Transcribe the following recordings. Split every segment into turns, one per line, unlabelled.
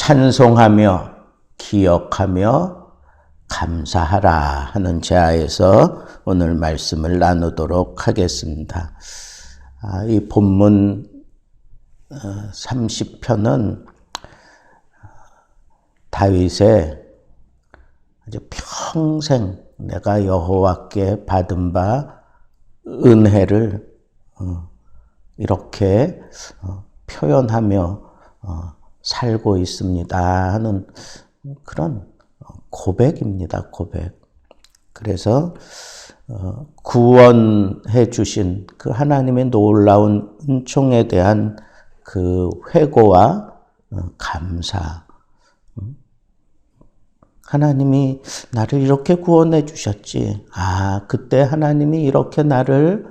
찬송하며 기억하며 감사하라 하는 제하에서 오늘 말씀을 나누도록 하겠습니다. 이 본문 30편은 다윗의 아주 평생 내가 여호와께 받은 바 은혜를 이렇게 표현하며 살고 있습니다 하는 그런 고백입니다. 고백. 그래서 구원해 주신 그 하나님의 놀라운 은총에 대한 그 회고와 감사. 하나님이 나를 이렇게 구원해 주셨지. 그때 하나님이 이렇게 나를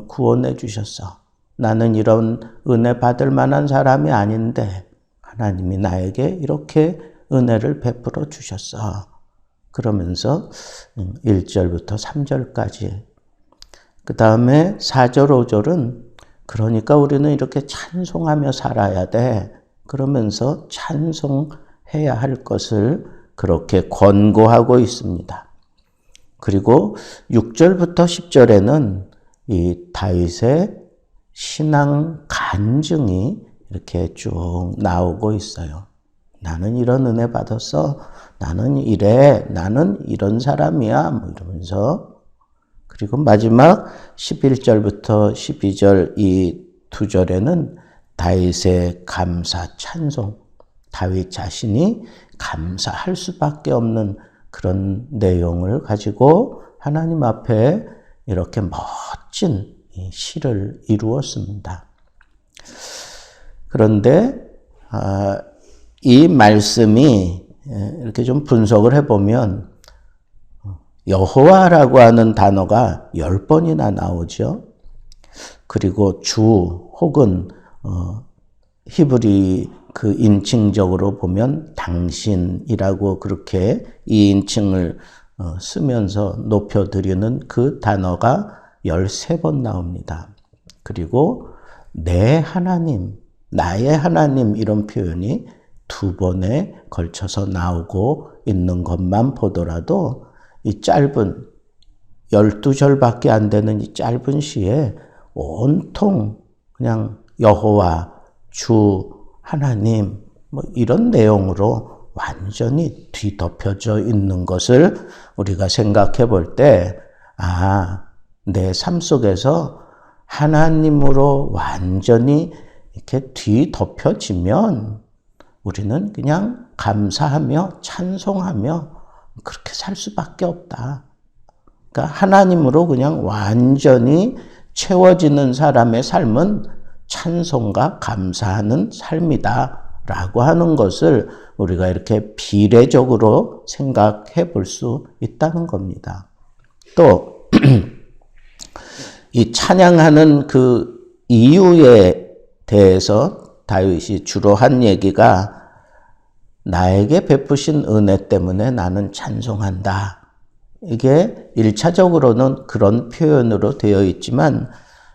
구원해 주셨어. 나는 이런 은혜 받을 만한 사람이 아닌데 하나님이 나에게 이렇게 은혜를 베풀어 주셨어. 그러면서 1절부터 3절까지. 그 다음에 4절, 5절은 그러니까 우리는 이렇게 찬송하며 살아야 돼. 그러면서 찬송해야 할 것을 그렇게 권고하고 있습니다. 그리고 6절부터 10절에는 이 다윗의 신앙 간증이 이렇게 쭉 나오고 있어요. 나는 이런 은혜 받았어. 나는 이래. 나는 이런 사람이야. 이러면서. 그리고 마지막 11절부터 12절 이 두 절에는 다윗의 감사 찬송. 다윗 자신이 감사할 수밖에 없는 그런 내용을 가지고 하나님 앞에 이렇게 멋진 시를 이루었습니다. 그런데 이 말씀이 이렇게 좀 분석을 해보면 여호와라고 하는 단어가 10번이나 나오죠. 그리고 주 혹은 히브리 그 인칭적으로 보면 당신이라고 그렇게 이 인칭을 쓰면서 높여드리는 그 단어가 13번 나옵니다. 그리고 내 하나님, 나의 하나님 이런 표현이 2번에 걸쳐서 나오고 있는 것만 보더라도 이 짧은 12절밖에 안 되는 이 짧은 시에 온통 그냥 여호와, 주, 하나님 이런 내용으로 완전히 뒤덮여져 있는 것을 우리가 생각해 볼 때 내 삶 속에서 하나님으로 완전히 이렇게 뒤덮여지면 우리는 그냥 감사하며 찬송하며 그렇게 살 수밖에 없다. 그러니까 하나님으로 그냥 완전히 채워지는 사람의 삶은 찬송과 감사하는 삶이다 라고 하는 것을 우리가 이렇게 비례적으로 생각해 볼 수 있다는 겁니다. 또 이 찬양하는 그 이유에 대해서 다윗이 주로 한 얘기가 나에게 베푸신 은혜 때문에 나는 찬송한다. 이게 1차적으로는 그런 표현으로 되어 있지만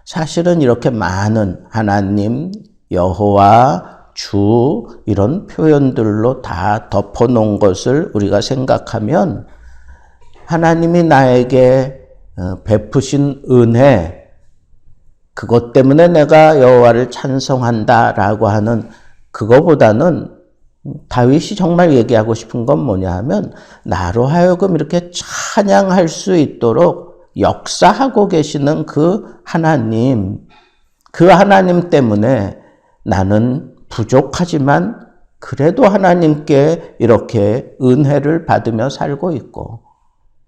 사실은 이렇게 많은 하나님, 여호와, 주 이런 표현들로 다 덮어놓은 것을 우리가 생각하면 하나님이 나에게 베푸신 은혜 그것 때문에 내가 여호와를 찬송한다라고 하는 그거보다는 다윗이 정말 얘기하고 싶은 건 뭐냐 하면 나로 하여금 이렇게 찬양할 수 있도록 역사하고 계시는 그 하나님 때문에 나는 부족하지만 그래도 하나님께 이렇게 은혜를 받으며 살고 있고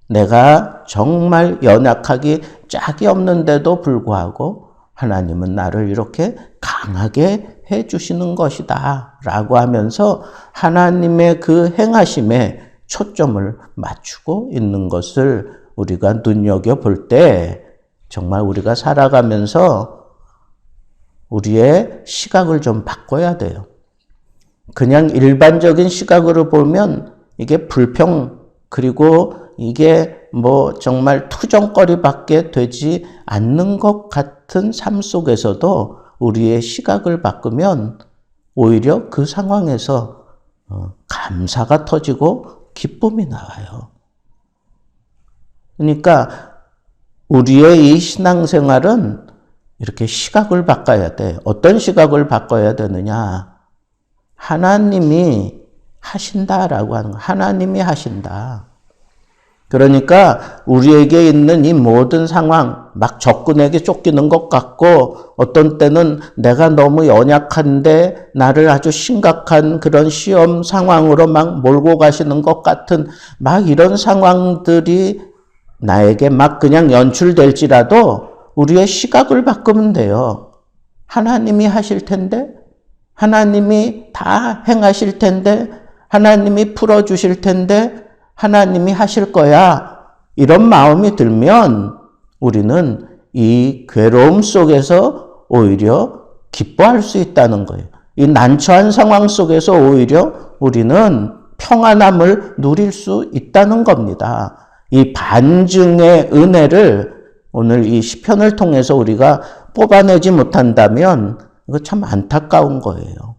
내가 정말 연약하기 짝이 없는데도 불구하고 하나님은 나를 이렇게 강하게 해주시는 것이다 라고 하면서 하나님의 그 행하심에 초점을 맞추고 있는 것을 우리가 눈여겨볼 때 정말 우리가 살아가면서 우리의 시각을 좀 바꿔야 돼요. 그냥 일반적인 시각으로 보면 이게 불평 그리고 이게 정말 투정거리밖에 되지 않는 것 같은 삶 속에서도 우리의 시각을 바꾸면 오히려 그 상황에서 감사가 터지고 기쁨이 나와요. 그러니까 우리의 이 신앙생활은 이렇게 시각을 바꿔야 돼. 어떤 시각을 바꿔야 되느냐? 하나님이 하신다라고 하는 거. 하나님이 하신다. 그러니까 우리에게 있는 이 모든 상황, 막 적군에게 쫓기는 것 같고 어떤 때는 내가 너무 연약한데 나를 아주 심각한 그런 시험 상황으로 막 몰고 가시는 것 같은 막 이런 상황들이 나에게 막 그냥 연출될지라도 우리의 시각을 바꾸면 돼요. 하나님이 하실 텐데, 하나님이 다 행하실 텐데, 하나님이 풀어주실 텐데, 하나님이 하실 거야. 이런 마음이 들면 우리는 이 괴로움 속에서 오히려 기뻐할 수 있다는 거예요. 이 난처한 상황 속에서 오히려 우리는 평안함을 누릴 수 있다는 겁니다. 이 반증의 은혜를 오늘 이 시편을 통해서 우리가 뽑아내지 못한다면 이거 참 안타까운 거예요.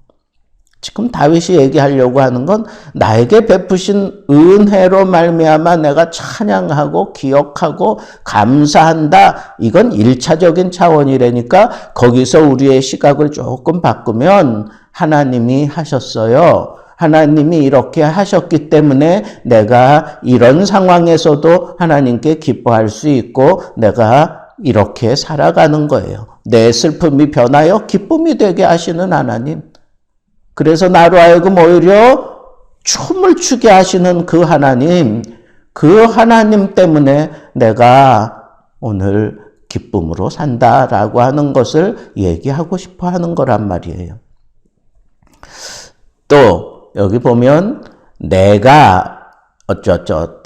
지금 다윗이 얘기하려고 하는 건 나에게 베푸신 은혜로 말미암아 내가 찬양하고 기억하고 감사한다. 이건 1차적인 차원이라니까 거기서 우리의 시각을 조금 바꾸면 하나님이 하셨어요. 하나님이 이렇게 하셨기 때문에 내가 이런 상황에서도 하나님께 기뻐할 수 있고 내가 이렇게 살아가는 거예요. 내 슬픔이 변하여 기쁨이 되게 하시는 하나님. 그래서 나로 하여금 오히려 춤을 추게 하시는 그 하나님 때문에 내가 오늘 기쁨으로 산다라고 하는 것을 얘기하고 싶어 하는 거란 말이에요. 또 여기 보면 내가 어쩌다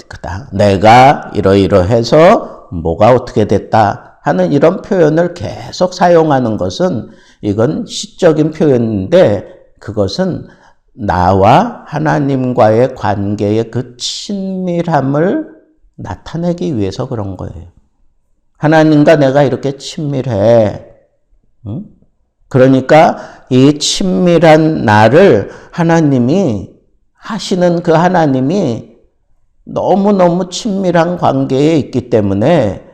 내가 이러이러해서 뭐가 어떻게 됐다 하는 이런 표현을 계속 사용하는 것은 이건 시적인 표현인데 그것은 나와 하나님과의 관계의 그 친밀함을 나타내기 위해서 그런 거예요. 하나님과 내가 이렇게 친밀해. 그러니까 이 친밀한 나를 하나님이 하시는 그 하나님이 너무너무 친밀한 관계에 있기 때문에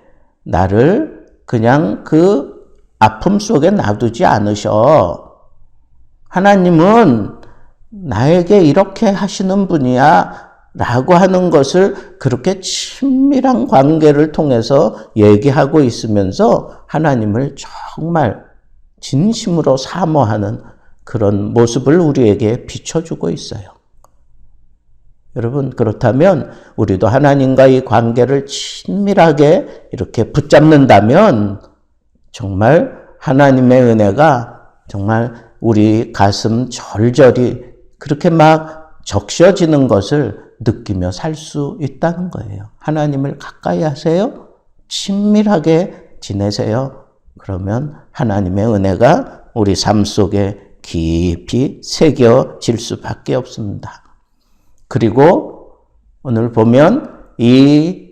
나를 그냥 그 아픔 속에 놔두지 않으셔. 하나님은 나에게 이렇게 하시는 분이야 라고 하는 것을 그렇게 친밀한 관계를 통해서 얘기하고 있으면서 하나님을 정말 진심으로 사모하는 그런 모습을 우리에게 비춰주고 있어요. 여러분, 그렇다면 우리도 하나님과 이 관계를 친밀하게 이렇게 붙잡는다면 정말 하나님의 은혜가 정말 우리 가슴 절절히 그렇게 막 적셔지는 것을 느끼며 살 수 있다는 거예요. 하나님을 가까이 하세요. 친밀하게 지내세요. 그러면 하나님의 은혜가 우리 삶 속에 깊이 새겨질 수밖에 없습니다. 그리고 오늘 보면 이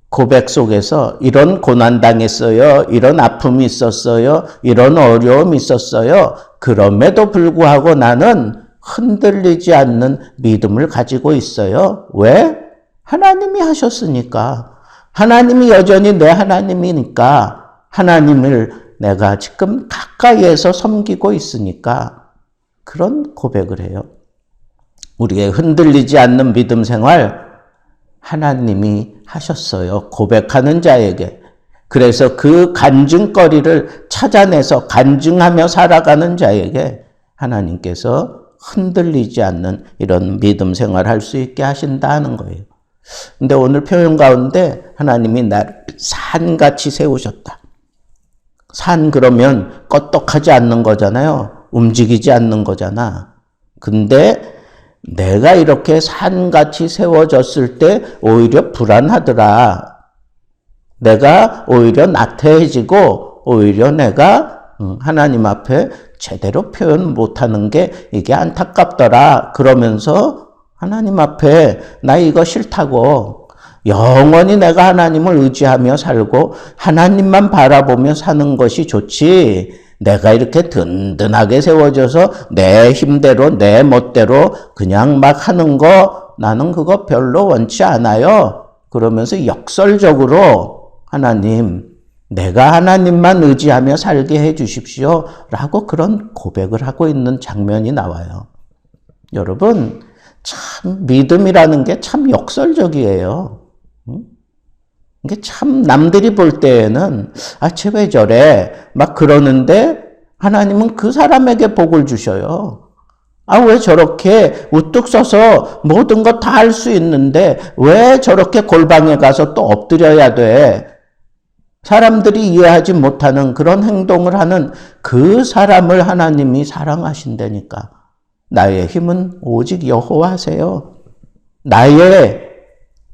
고백 속에서 이런 고난 당했어요. 이런 아픔이 있었어요. 이런 어려움이 있었어요. 그럼에도 불구하고 나는 흔들리지 않는 믿음을 가지고 있어요. 왜? 하나님이 하셨으니까. 하나님이 여전히 내 하나님이니까. 하나님을 내가 지금 가까이에서 섬기고 있으니까 그런 고백을 해요. 우리의 흔들리지 않는 믿음 생활 하나님이 하셨어요. 고백하는 자에게. 그래서 그 간증거리를 찾아내서 간증하며 살아가는 자에게 하나님께서 흔들리지 않는 이런 믿음 생활을 할 수 있게 하신다는 거예요. 근데 오늘 표현 가운데 하나님이 나를 산같이 세우셨다. 산 그러면 껐떡하지 않는 거잖아요. 움직이지 않는 거잖아. 근데 내가 이렇게 산같이 세워졌을 때 오히려 불안하더라. 내가 오히려 나태해지고 오히려 내가 하나님 앞에 제대로 표현 못하는 게 이게 안타깝더라. 그러면서 하나님 앞에 나 이거 싫다고 영원히 내가 하나님을 의지하며 살고 하나님만 바라보며 사는 것이 좋지. 내가 이렇게 든든하게 세워져서 내 힘대로 내 멋대로 그냥 막 하는 거 나는 그거 별로 원치 않아요. 그러면서 역설적으로 하나님, 내가 하나님만 의지하며 살게 해 주십시오 라고 그런 고백을 하고 있는 장면이 나와요. 여러분, 참 믿음이라는 게 참 역설적이에요. 이게 참 남들이 볼 때에는 쟤 왜 저래? 막 그러는데 하나님은 그 사람에게 복을 주셔요. 왜 저렇게 우뚝 서서 모든 것 다 할 수 있는데 왜 저렇게 골방에 가서 또 엎드려야 돼? 사람들이 이해하지 못하는 그런 행동을 하는 그 사람을 하나님이 사랑하신다니까. 나의 힘은 오직 여호와세요. 나의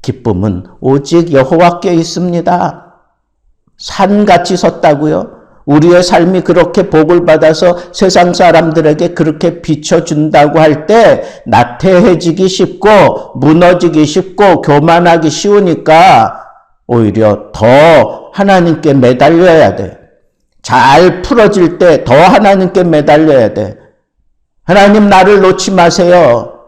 기쁨은 오직 여호와께 있습니다. 산같이 섰다고요? 우리의 삶이 그렇게 복을 받아서 세상 사람들에게 그렇게 비춰준다고 할 때 나태해지기 쉽고 무너지기 쉽고 교만하기 쉬우니까 오히려 더 하나님께 매달려야 돼. 잘 풀어질 때 더 하나님께 매달려야 돼. 하나님 나를 놓지 마세요.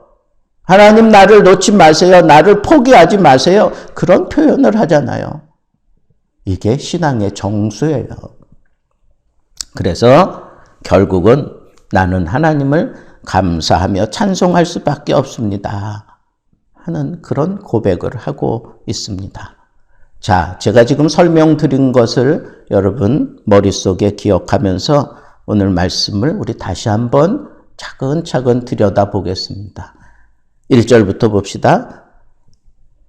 하나님 나를 놓지 마세요. 나를 포기하지 마세요. 그런 표현을 하잖아요. 이게 신앙의 정수예요. 그래서 결국은 나는 하나님을 감사하며 찬송할 수밖에 없습니다 하는 그런 고백을 하고 있습니다. 자, 제가 지금 설명드린 것을 여러분 머릿속에 기억하면서 오늘 말씀을 우리 다시 한번 차근차근 들여다보겠습니다. 1절부터 봅시다.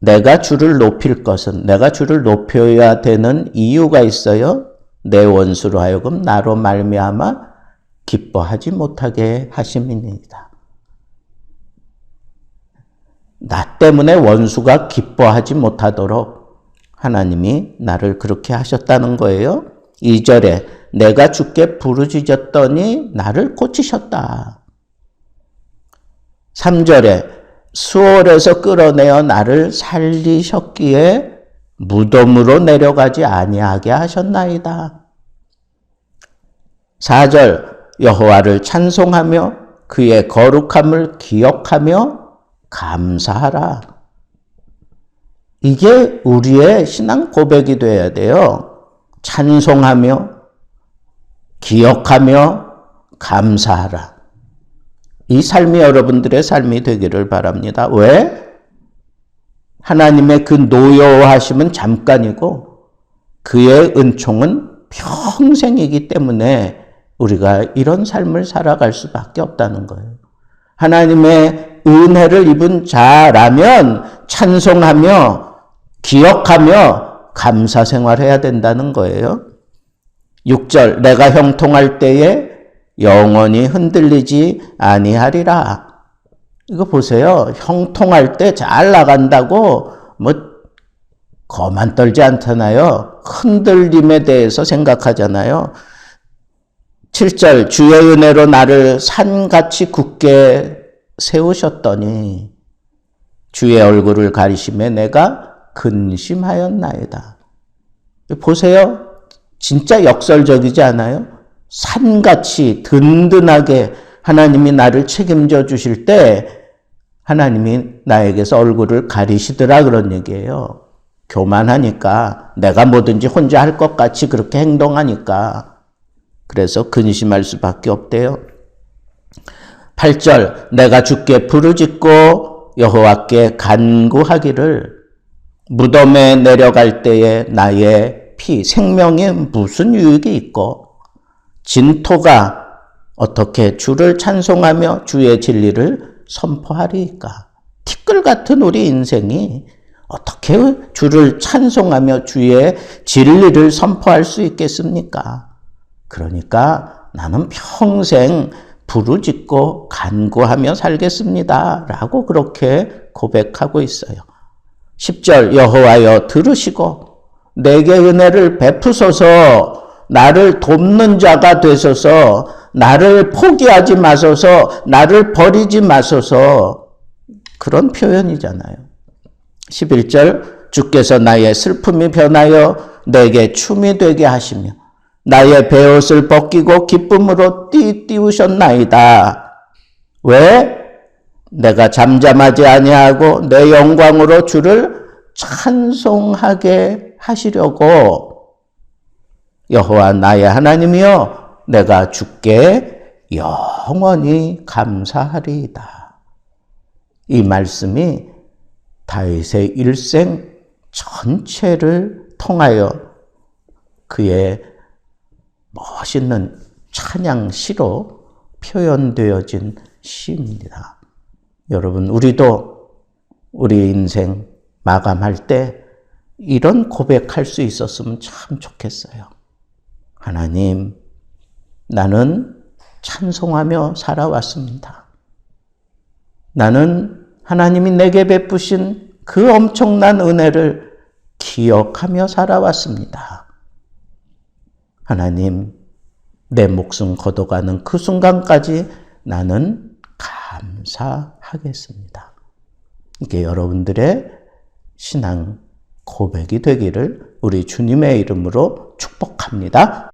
내가 주를 높일 것은, 내가 주를 높여야 되는 이유가 있어요. 내 원수로 하여금 나로 말미암아 기뻐하지 못하게 하심이니이다. 나 때문에 원수가 기뻐하지 못하도록 하나님이 나를 그렇게 하셨다는 거예요. 2절에 내가 주께 부르짖었더니 나를 고치셨다. 3절에 수월에서 끌어내어 나를 살리셨기에 무덤으로 내려가지 아니하게 하셨나이다. 4절 여호와를 찬송하며 그의 거룩함을 기억하며 감사하라. 이게 우리의 신앙 고백이 되어야 돼요. 찬송하며 기억하며 감사하라. 이 삶이 여러분들의 삶이 되기를 바랍니다. 왜? 하나님의 그 노여워하심은 잠깐이고 그의 은총은 평생이기 때문에 우리가 이런 삶을 살아갈 수밖에 없다는 거예요. 하나님의 은혜를 입은 자라면 찬송하며 기억하며 감사 생활해야 된다는 거예요. 6절 내가 형통할 때에 영원히 흔들리지 아니하리라. 이거 보세요. 형통할 때 잘 나간다고 거만 떨지 않잖아요. 흔들림에 대해서 생각하잖아요. 7절 주의 은혜로 나를 산같이 굳게 세우셨더니 주의 얼굴을 가리심에 내가 근심하였나이다. 보세요. 진짜 역설적이지 않아요? 산같이 든든하게 하나님이 나를 책임져 주실 때 하나님이 나에게서 얼굴을 가리시더라 그런 얘기예요. 교만하니까 내가 뭐든지 혼자 할 것 같이 그렇게 행동하니까 그래서 근심할 수밖에 없대요. 8절 내가 주께 부르짖고 여호와께 간구하기를 무덤에 내려갈 때에 나의 피 생명에 무슨 유익이 있고 진토가 어떻게 주를 찬송하며 주의 진리를 선포하리이까. 티끌 같은 우리 인생이 어떻게 주를 찬송하며 주의 진리를 선포할 수 있겠습니까? 그러니까 나는 평생 부르짖고 간구하며 살겠습니다 라고 그렇게 고백하고 있어요. 10절 여호와여 들으시고 내게 은혜를 베푸소서. 나를 돕는 자가 되소서. 나를 포기하지 마소서. 나를 버리지 마소서. 그런 표현이잖아요. 11절 주께서 나의 슬픔이 변하여 내게 춤이 되게 하시며 나의 베옷을 벗기고 기쁨으로 띠띠우셨나이다. 왜? 내가 잠잠하지 아니하고 내 영광으로 주를 찬송하게 하시려고. 여호와 나의 하나님이여, 내가 주께 영원히 감사하리이다. 이 말씀이 다윗의 일생 전체를 통하여 그의 멋있는 찬양시로 표현되어진 시입니다. 여러분, 우리도 우리 인생 마감할 때 이런 고백할 수 있었으면 참 좋겠어요. 하나님, 나는 찬송하며 살아왔습니다. 나는 하나님이 내게 베푸신 그 엄청난 은혜를 기억하며 살아왔습니다. 하나님, 내 목숨 걷어가는 그 순간까지 나는 감사하겠습니다. 이게 여러분들의 신앙 고백이 되기를 우리 주님의 이름으로 축복합니다.